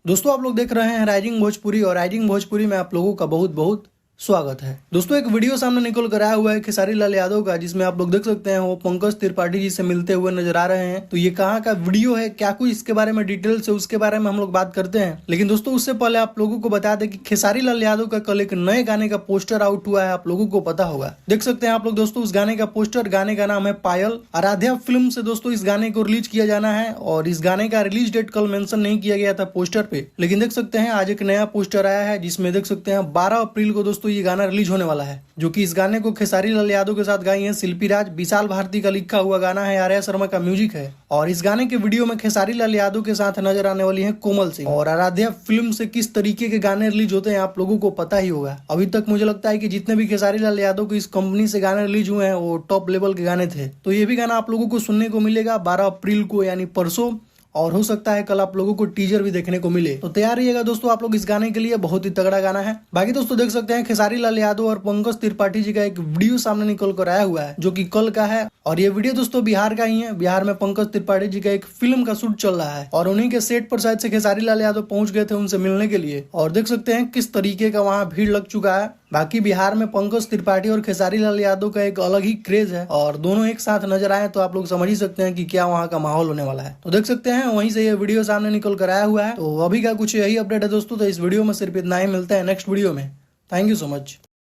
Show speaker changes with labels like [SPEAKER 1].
[SPEAKER 1] दोस्तों आप लोग देख रहे हैं राइजिंग भोजपुरी और राइजिंग भोजपुरी में आप लोगों का बहुत बहुत स्वागत है। दोस्तों एक वीडियो सामने निकल कर आया हुआ है खेसारी लाल यादव का, जिसमें आप लोग देख सकते हैं वो पंकज त्रिपाठी जी से मिलते हुए नजर आ रहे हैं। तो ये कहाँ का वीडियो है, क्या कुछ इसके बारे में डिटेल से उसके बारे में हम लोग बात करते हैं। लेकिन दोस्तों उससे पहले आप लोगों को बता दें कि खेसारी लाल यादव का कल एक नए गाने का पोस्टर आउट हुआ है, आप लोगों को पता होगा। देख सकते हैं आप लोग दोस्तों उस गाने का पोस्टर। गाने का नाम है पायल। आराध्या फिल्म से दोस्तों इस गाने को रिलीज किया जाना है और इस गाने का रिलीज डेट कल मेंशन नहीं किया गया था पोस्टर पे, लेकिन देख सकते हैं आज एक नया पोस्टर आया है जिसमें देख सकते हैं 12 अप्रैल को दोस्तों ये गाना रिलीज होने वाला है। जो कि इस गाने को खेसारी लाल यादव के साथ गाई है शिल्पी राज। विशाल भारती का लिखा हुआ गाना है, आर्या शर्मा का म्यूजिक है और इस गाने के वीडियो में खेसारी लाल यादव के साथ नजर आने वाली है कोमल सिंह। और आराध्या फिल्म से किस तरीके के गाने रिलीज होते हैं आप लोगों को पता ही होगा। अभी तक मुझे लगता है कि जितने भी खेसारी लाल यादव की इस कंपनी से गाने रिलीज हुए हैं वो टॉप लेवल के गाने थे। तो ये भी गाना आप लोगों को सुनने को मिलेगा 12 अप्रैल को, यानी परसों। और हो सकता है कल आप लोगों को टीजर भी देखने को मिले। तो तैयार रहिएगा दोस्तों आप लोग इस गाने के लिए, बहुत ही तगड़ा गाना है। बाकी दोस्तों देख सकते हैं खेसारी लाल यादव और पंकज त्रिपाठी जी का एक वीडियो सामने निकल कर आया हुआ है जो कि कल का है। और ये वीडियो दोस्तों बिहार का ही है। बिहार में पंकज त्रिपाठी जी का एक फिल्म का शूट चल रहा है और उन्हीं के सेट पर शायद से खेसारी लाल यादव पहुंच गए थे उनसे मिलने के लिए। और देख सकते हैं किस तरीके का वहाँ भीड़ लग चुका है। बाकी बिहार में पंकज त्रिपाठी और खेसारी लाल यादव का एक अलग ही क्रेज है और दोनों एक साथ नजर आए तो आप लोग समझ ही सकते हैं कि क्या वहाँ का माहौल होने वाला है। तो देख सकते हैं वहीं से ये वीडियो सामने निकल कर आया हुआ है। तो अभी का कुछ यही अपडेट है दोस्तों। तो इस वीडियो में सिर्फ इतना ही, मिलता है नेक्स्ट वीडियो में। Thank you so much.